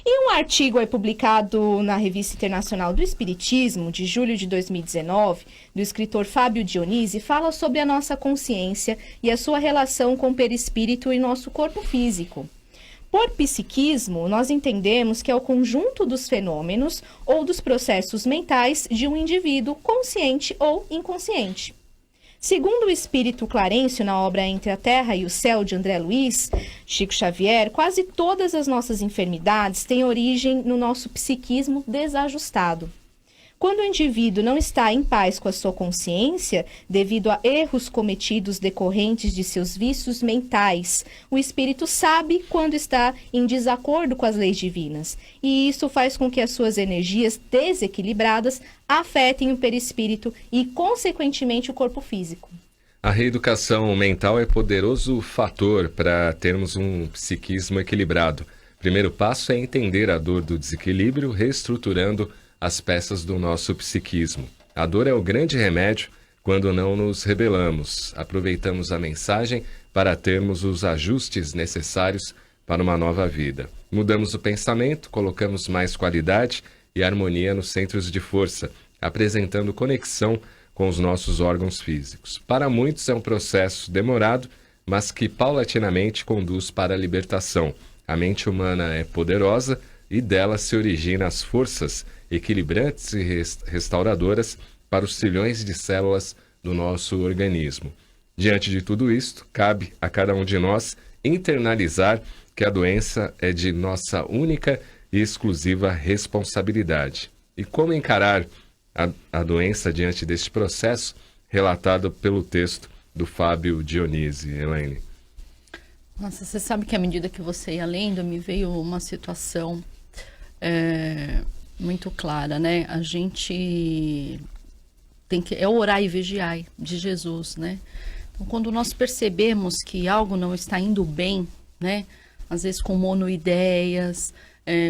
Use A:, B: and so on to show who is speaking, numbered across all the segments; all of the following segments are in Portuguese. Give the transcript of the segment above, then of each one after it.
A: E um artigo aí publicado na Revista Internacional do Espiritismo, de julho de 2019, do escritor Fábio Dionisi, fala sobre a nossa consciência e a sua relação com o perispírito e nosso corpo físico. Por psiquismo, nós entendemos que é o conjunto dos fenômenos ou dos processos mentais de um indivíduo consciente ou inconsciente. Segundo o espírito Clarencio, na obra Entre a Terra e o Céu, de André Luiz, Chico Xavier, quase todas as nossas enfermidades têm origem no nosso psiquismo desajustado. Quando o indivíduo não está em paz com a sua consciência, devido a erros cometidos decorrentes de seus vícios mentais, o espírito sabe quando está em desacordo com as leis divinas, e isso faz com que as suas energias desequilibradas afetem o perispírito e, consequentemente, o corpo físico.
B: A reeducação mental é poderoso fator para termos um psiquismo equilibrado. O primeiro passo é entender a dor do desequilíbrio, reestruturando as peças do nosso psiquismo. A dor é o grande remédio quando não nos rebelamos. Aproveitamos a mensagem para termos os ajustes necessários para uma nova vida. Mudamos o pensamento, colocamos mais qualidade e harmonia nos centros de força, apresentando conexão com os nossos órgãos físicos. Para muitos é um processo demorado, mas que paulatinamente conduz para a libertação. A mente humana é poderosa e dela se originam as forças equilibrantes e restauradoras para os trilhões de células do nosso organismo. Diante de tudo isto, cabe a cada um de nós internalizar que a doença é de nossa única e exclusiva responsabilidade. E como encarar a doença diante deste processo, relatado pelo texto do Fábio Dionisi, Elaine?
C: Nossa, você sabe que à medida que você ia lendo, me veio uma situação muito clara, né? A gente tem que... É orar e vigiar de Jesus, né? Então, quando nós percebemos que algo não está indo bem, né? Às vezes com monoideias,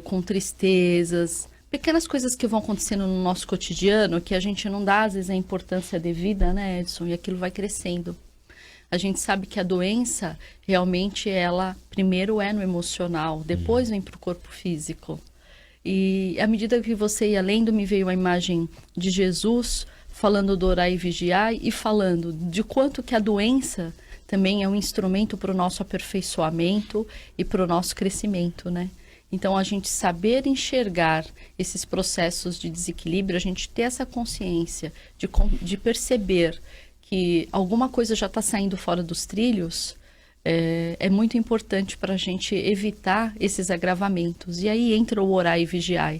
C: com tristezas, pequenas coisas que vão acontecendo no nosso cotidiano, que a gente não dá, às vezes, a importância devida, né, Edson? E aquilo vai crescendo. A gente sabe que a doença, realmente, ela primeiro é no emocional, depois vem para o corpo físico. E à medida que você ia lendo, me veio a imagem de Jesus falando do orar e vigiar e falando de quanto que a doença também é um instrumento para o nosso aperfeiçoamento e para o nosso crescimento, né? Então, a gente saber enxergar esses processos de desequilíbrio, a gente ter essa consciência de perceber que alguma coisa já está saindo fora dos trilhos, é muito importante para a gente evitar esses agravamentos. E aí entra o orar e vigiar,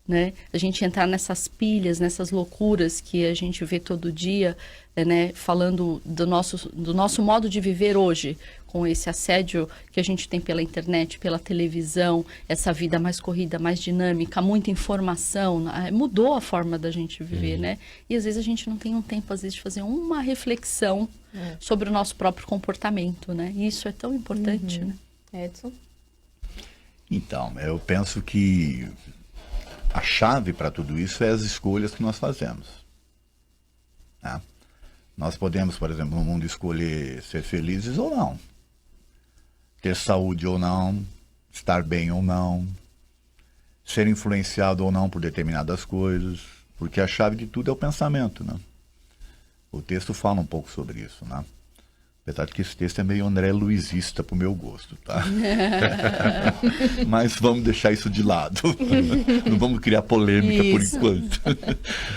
C: né? A gente entrar nessas pilhas, nessas loucuras que a gente vê todo dia, né? Falando do nosso modo de viver hoje, com esse assédio que a gente tem pela internet, pela televisão, essa vida mais corrida, mais dinâmica, muita informação, mudou a forma da gente viver, né? E às vezes a gente não tem um tempo, às vezes, de fazer uma reflexão sobre o nosso próprio comportamento, né? E isso é tão importante, né?
A: Edson?
D: Então, eu penso que a chave para tudo isso é as escolhas que nós fazemos, né? Nós podemos, por exemplo, no mundo escolher ser felizes ou não, ter saúde ou não, estar bem ou não, ser influenciado ou não por determinadas coisas, porque a chave de tudo é o pensamento, né? O texto fala um pouco sobre isso, né? Apesar de que esse texto é meio André Luizista pro meu gosto, tá? Mas vamos deixar isso de lado. Não vamos criar polêmica por enquanto.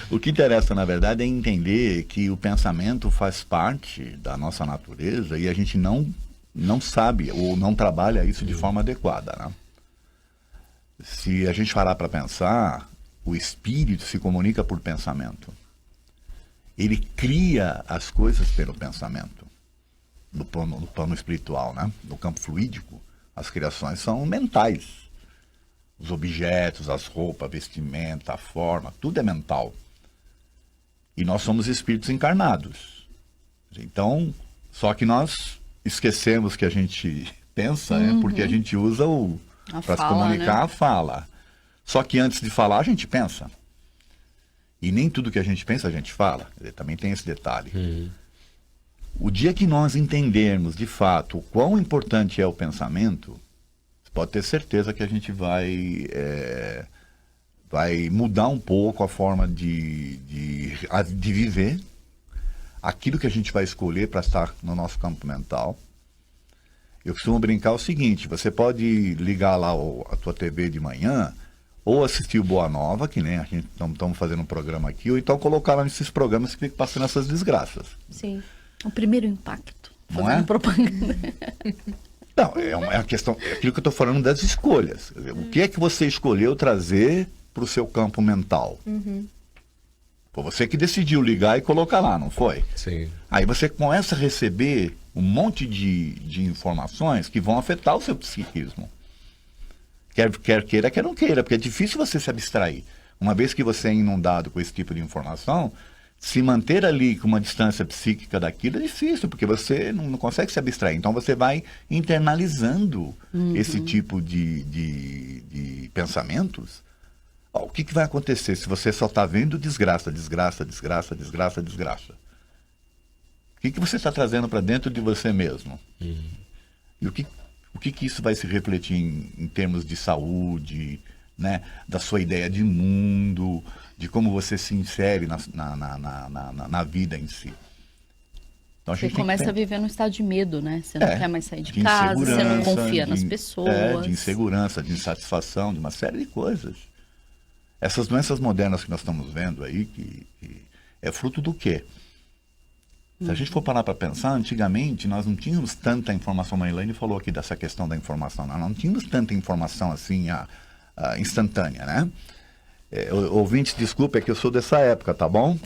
D: O que interessa, na verdade, é entender que o pensamento faz parte da nossa natureza e a gente não sabe ou não trabalha isso de forma adequada, né? Se a gente parar para pensar, o espírito se comunica por pensamento. Ele cria as coisas pelo pensamento. No plano espiritual, né? No campo fluídico, as criações são mentais. Os objetos, as roupas, a vestimenta, a forma, tudo é mental. E nós somos espíritos encarnados. Então, só que nós esquecemos que a gente pensa, porque a gente usa para se comunicar, né? A fala. Só que antes de falar, a gente pensa. E nem tudo que a gente pensa, a gente fala. Também tem esse detalhe. O dia que nós entendermos, de fato, o quão importante é o pensamento, pode ter certeza que a gente vai mudar um pouco a forma de viver, aquilo que a gente vai escolher para estar no nosso campo mental. Eu costumo brincar o seguinte: você pode ligar lá a tua TV de manhã, ou assistir o Boa Nova, que nem a gente estamos fazendo um programa aqui, ou então colocar lá nesses programas que ficam passando essas desgraças.
A: Sim.
C: O primeiro impacto.
D: Não
C: Fazendo
D: é?
C: propaganda.
D: Não, é a questão, é aquilo que eu estou falando das escolhas. Quer dizer, o que é que você escolheu trazer para o seu campo mental? Foi você que decidiu ligar e colocar lá, não foi?
B: Sim.
D: Aí você começa a receber um monte de informações que vão afetar o seu psiquismo. Quer queira, quer não queira, porque é difícil você se abstrair. Uma vez que você é inundado com esse tipo de informação, se manter ali com uma distância psíquica daquilo é difícil, porque você não consegue se abstrair. Então você vai internalizando esse tipo de pensamentos. Ó, o que vai acontecer se você só está vendo desgraça? O que você está trazendo para dentro de você mesmo? E o que isso vai se refletir em termos de saúde, né? Da sua ideia de mundo, de como você se insere na vida em si. Então,
C: Você começa a viver num estado de medo, né? Você não quer mais sair de casa, você não confia nas pessoas.
D: De insegurança, de insatisfação, de uma série de coisas. Essas doenças modernas que nós estamos vendo aí, que é fruto do quê? Se a gente for parar para pensar, antigamente nós não tínhamos tanta informação. A Elaine falou aqui dessa questão da informação. Nós não tínhamos tanta informação assim instantânea, né? Ouvintes, desculpa, é que eu sou dessa época, tá bom?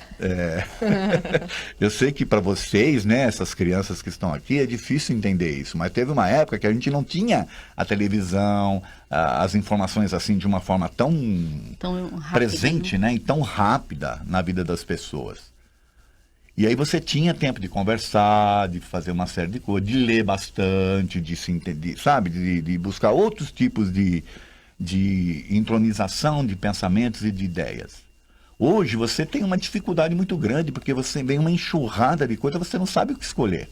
D: Eu sei que para vocês, né, essas crianças que estão aqui, é difícil entender isso, mas teve uma época que a gente não tinha a televisão, as informações assim de uma forma tão
C: rápida,
D: presente, né, e tão rápida na vida das pessoas. E aí você tinha tempo de conversar, de fazer uma série de coisas, de ler bastante, de se entender, sabe, de buscar outros tipos de entronização de pensamentos e de ideias. Hoje você tem uma dificuldade muito grande, porque você vem uma enxurrada de coisas, você não sabe o que escolher.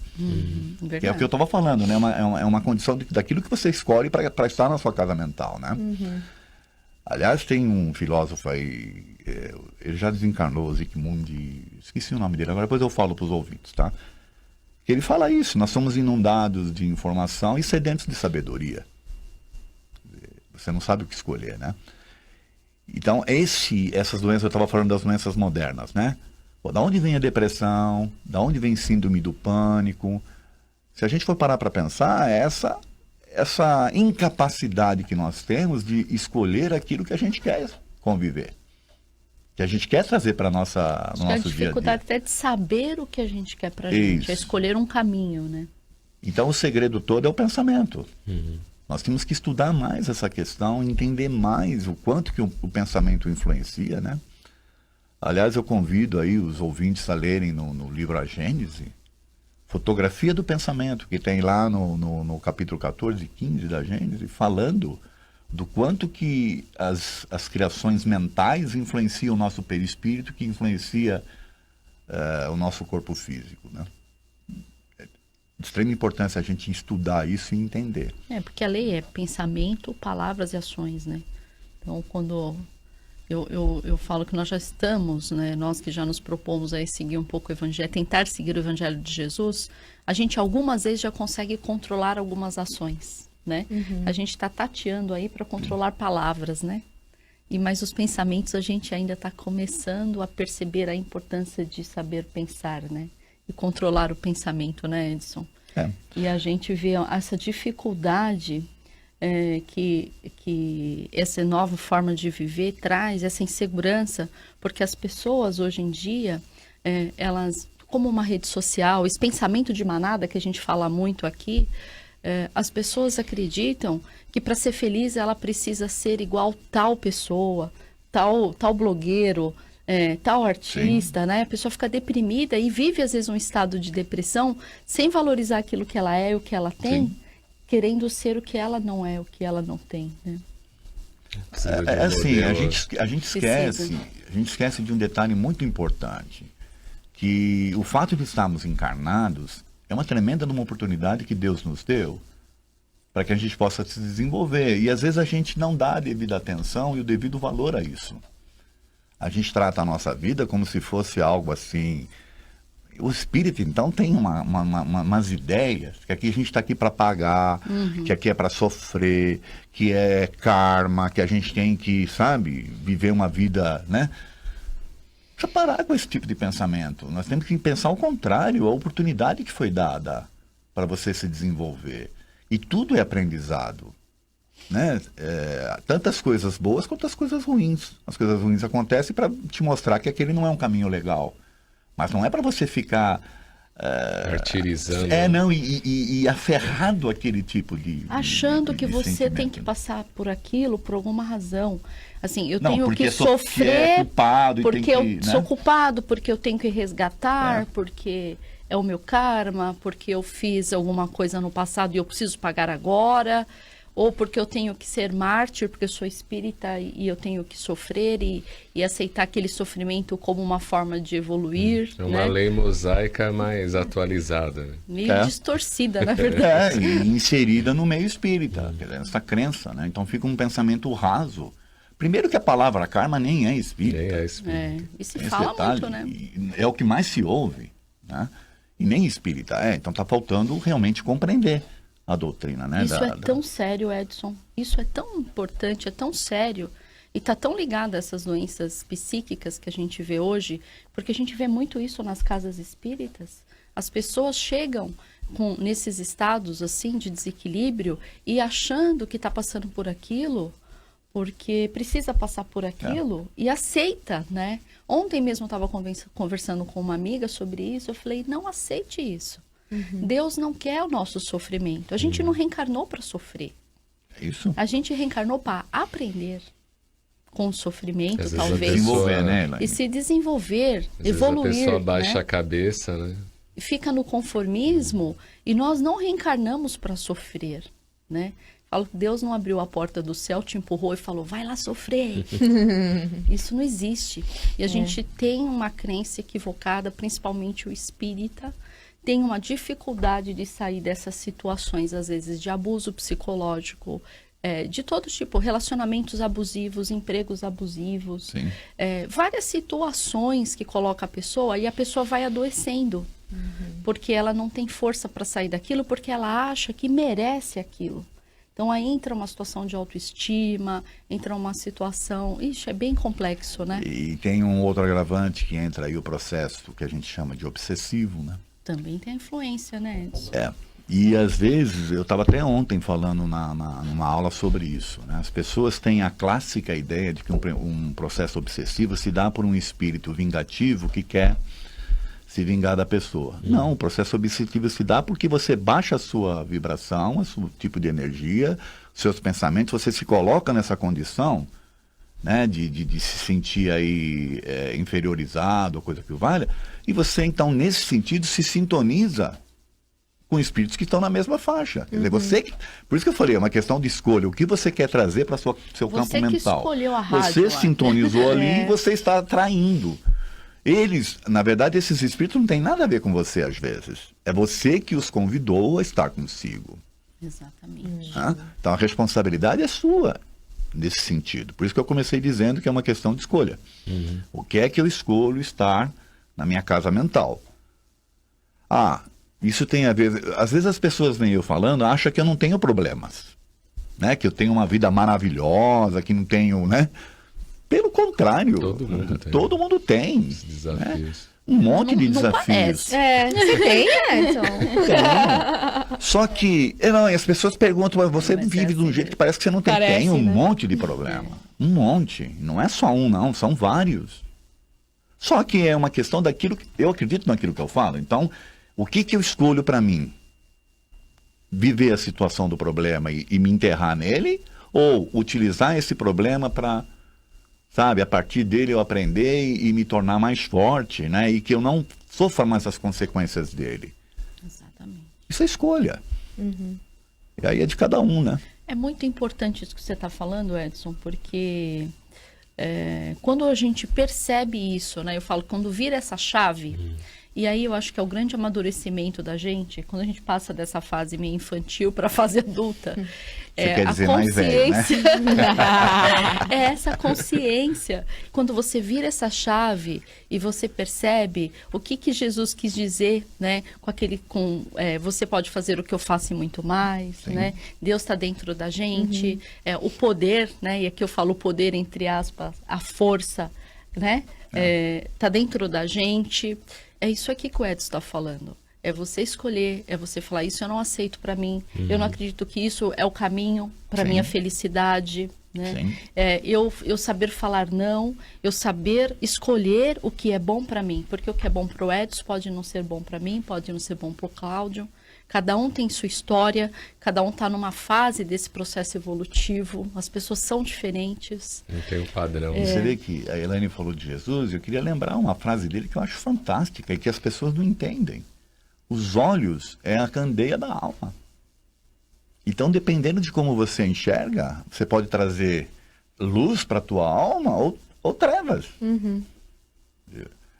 D: Que é o que eu estava falando, né? É uma condição daquilo que você escolhe para estar na sua casa mental, né? Aliás, tem um filósofo aí, ele já desencarnou, Zygmunt, esqueci o nome dele, agora depois eu falo para os ouvintes, tá? Que ele fala isso: nós somos inundados de informação e sedentos de sabedoria. Você não sabe o que escolher, né? Então, essas doenças, eu estava falando das doenças modernas, né? Pô, da onde vem a depressão? Da onde vem síndrome do pânico? Se a gente for parar para pensar, essa incapacidade que nós temos de escolher aquilo que a gente quer conviver, que a gente quer trazer para no nosso dia a dia.
C: A dificuldade até de saber o que a gente quer para a gente, é escolher um caminho, né?
D: Então, o segredo todo é o pensamento. Nós temos que estudar mais essa questão, entender mais o quanto que o pensamento influencia, né? Aliás, eu convido aí os ouvintes a lerem no livro A Gênese, Fotografia do Pensamento, que tem lá no capítulo 14 e 15 da Gênese, falando do quanto que as criações mentais influenciam o nosso perispírito, que influencia o nosso corpo físico, né? De extrema importância a gente estudar isso e entender.
C: Porque a lei é pensamento, palavras e ações, né? Então, quando eu falo que nós já estamos, né, nós que já nos propomos a seguir um pouco o Evangelho, tentar seguir o Evangelho de Jesus, a gente algumas vezes já consegue controlar algumas ações, né? A gente está tateando aí para controlar palavras, né? Mas os pensamentos a gente ainda está começando a perceber a importância de saber pensar, né? E controlar o pensamento, né, Edson? E a gente vê essa dificuldade que essa nova forma de viver traz, essa insegurança, porque as pessoas hoje em dia, elas, como uma rede social, esse pensamento de manada que a gente fala muito aqui, as pessoas acreditam que para ser feliz ela precisa ser igual tal pessoa, tal blogueiro, tal artista, Sim. né? A pessoa fica deprimida e vive, às vezes, um estado de depressão sem valorizar aquilo que ela é e o que ela tem, Sim. querendo ser o que ela não é, o que ela não tem, né?
D: Assim, a gente esquece de um detalhe muito importante, que o fato de estarmos encarnados é uma tremenda uma oportunidade que Deus nos deu para que a gente possa se desenvolver. E às vezes a gente não dá a devida atenção e o devido valor a isso. A gente trata a nossa vida como se fosse algo assim. O espírito, então, tem umas ideias que aqui a gente está aqui para pagar, que aqui é para sofrer, que é karma, que a gente tem que, sabe, viver uma vida, né? Precisa parar com esse tipo de pensamento. Nós temos que pensar o contrário, a oportunidade que foi dada para você se desenvolver. E tudo é aprendizado, né? Tantas coisas boas quanto as coisas ruins. As coisas ruins acontecem para te mostrar que aquele não é um caminho legal. Mas não é para você ficar...
B: martirizando.
D: Não, e aferrado àquele tipo de
C: achando
D: de
C: que você
D: sentimento,
C: tem que passar por aquilo por alguma razão. Assim, eu
D: Não,
C: tenho
D: porque
C: que
D: é
C: sofrer
D: culpado e
C: porque
D: tem
C: eu
D: que, né?
C: sou culpado, porque eu tenho que resgatar, porque é o meu karma, porque eu fiz alguma coisa no passado e eu preciso pagar agora, ou porque eu tenho que ser mártir, porque eu sou espírita e eu tenho que sofrer e aceitar aquele sofrimento como uma forma de evoluir.
B: É uma lei mosaica mais atualizada, né?
C: Meio distorcida, na verdade.
D: E inserida no meio espírita, quer dizer, essa crença, né? Então fica um pensamento raso. Primeiro que a palavra karma nem é espírita.
B: Nem é espírita.
C: E se
D: Esse
C: fala
D: detalhe,
C: muito, né?
D: e é o que mais se ouve, né? E nem espírita. Então está faltando realmente compreender a doutrina, né?
C: Isso é tão sério, Edson. Isso é tão importante, é tão sério. E está tão ligado a essas doenças psíquicas que a gente vê hoje, porque a gente vê muito isso nas casas espíritas. As pessoas chegam nesses estados assim de desequilíbrio e achando que está passando por aquilo, porque precisa passar por aquilo e aceita, né? Ontem mesmo eu estava conversando com uma amiga sobre isso, eu falei, não aceite isso. Deus não quer o nosso sofrimento. A gente não reencarnou para sofrer.
D: É isso?
C: A gente reencarnou para aprender com o sofrimento,
B: Às vezes
C: talvez.
D: Desenvolver, né, Elaine?
C: E se desenvolver,
B: Às vezes
C: evoluir.
B: a pessoa baixa
C: né?
B: a cabeça, né?
C: Fica no conformismo e nós não reencarnamos para sofrer, né? Falo que Deus não abriu a porta do céu, te empurrou e falou, vai lá sofrer. Isso não existe. E a gente tem uma crença equivocada, principalmente o espírita, tem uma dificuldade de sair dessas situações, às vezes, de abuso psicológico, de todo tipo, relacionamentos abusivos, empregos abusivos, várias situações que coloca a pessoa e a pessoa vai adoecendo, porque ela não tem força para sair daquilo, porque ela acha que merece aquilo. Então, aí entra uma situação de autoestima, entra uma situação... Ixi, é bem complexo, né?
D: E tem um outro agravante que entra aí o processo que a gente chama de obsessivo, né?
C: Também tem a influência, né, Edson?
D: E às vezes, eu estava até ontem falando numa aula sobre isso, né? As pessoas têm a clássica ideia de que um processo obsessivo se dá por um espírito vingativo que quer se vingar da pessoa. Não, o processo obsessivo se dá porque você baixa a sua vibração, o seu tipo de energia, seus pensamentos, você se coloca nessa condição, né, de se sentir aí inferiorizado, ou coisa que o valha, e você então, nesse sentido, se sintoniza com espíritos que estão na mesma faixa. Quer dizer, você, por isso que eu falei, é uma questão de escolha, o que você quer trazer para seu campo mental.
C: Você que escolheu a rádio.
D: Você sintonizou ali e você está atraindo. Eles, na verdade, esses espíritos não têm nada a ver com você, às vezes. É você que os convidou a estar consigo.
C: Exatamente.
D: Então, a responsabilidade é sua, nesse sentido. Por isso que eu comecei dizendo que é uma questão de escolha. O que é que eu escolho estar na minha casa mental? Isso tem a ver... Às vezes as pessoas vêm eu falando, acham que eu não tenho problemas. Né? Que eu tenho uma vida maravilhosa, que não tenho... né? Pelo contrário, todo mundo tem
B: Desafios.
D: Né? Um monte de desafios.
A: Você tem, Edson?
D: Só que, as pessoas perguntam, mas você vive de um jeito que parece que você não tem. Tem um monte de problema. Um monte. Não é só um, não, são vários. Só que é uma questão daquilo que eu acredito naquilo que eu falo. Então, o que eu escolho para mim? Viver a situação do problema e me enterrar nele? Ou utilizar esse problema para... Sabe, a partir dele eu aprender e me tornar mais forte, né? E que eu não sofra mais as consequências dele.
C: Exatamente.
D: Isso é escolha. E aí é de cada um, né?
C: É muito importante isso que você está falando, Edson, porque quando a gente percebe isso, né? Eu falo, quando vira essa chave E aí eu acho que é o grande amadurecimento da gente, quando a gente passa dessa fase meio infantil para a fase adulta.
D: Quer
C: A
D: dizer mais velho, né?
C: consciência. É essa consciência. Quando você vira essa chave e você percebe o que Jesus quis dizer, né? Você pode fazer o que eu faço e muito mais,
D: Sim.
C: né? Deus está dentro da gente, o poder, né? E aqui eu falo poder entre aspas, a força, né? Tá dentro da gente. É isso aqui que o Edson está falando. É você escolher, é você falar, isso eu não aceito para mim, eu não acredito que isso é o caminho para minha felicidade, né? Eu saber falar não, eu saber escolher o que é bom para mim, porque o que é bom para o Edson pode não ser bom para mim, pode não ser bom para o Cláudio. Cada um tem sua história, cada um está numa fase desse processo evolutivo, as pessoas são diferentes.
B: Não tem um padrão.
D: Você vê que a Elaine falou de Jesus, eu queria lembrar uma frase dele que eu acho fantástica e que as pessoas não entendem. Os olhos é a candeia da alma. Então, dependendo de como você enxerga, você pode trazer luz para a tua alma ou trevas.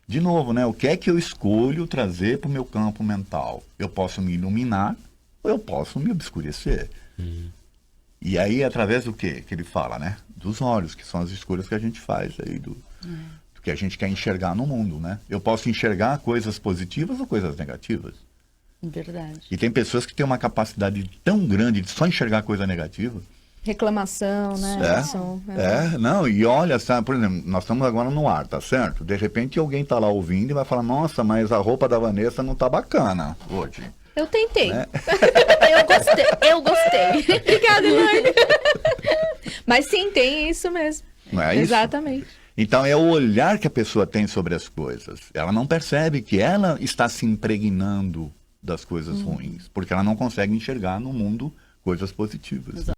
D: De novo, né? O que é que eu escolho trazer para o meu campo mental? Eu posso me iluminar ou eu posso me obscurecer. E aí, através do quê? Que ele fala, né? Dos olhos, que são as escolhas que a gente faz aí do que a gente quer enxergar no mundo, né? Eu posso enxergar coisas positivas ou coisas negativas.
C: Verdade.
D: E tem pessoas que têm uma capacidade tão grande de só enxergar coisa negativa.
A: Reclamação, né?
D: Não, e olha, sabe, por exemplo, nós estamos agora no ar, tá certo? De repente alguém tá lá ouvindo e vai falar, nossa, mas a roupa da Vanessa não tá bacana hoje.
A: Eu tentei.
D: Né?
C: Eu gostei.
A: Obrigada, Elaine. Mas sim, tem isso mesmo.
D: Não é isso?
A: Exatamente.
D: Então é o olhar que a pessoa tem sobre as coisas. Ela não percebe que ela está se impregnando das coisas ruins, porque ela não consegue enxergar no mundo coisas positivas.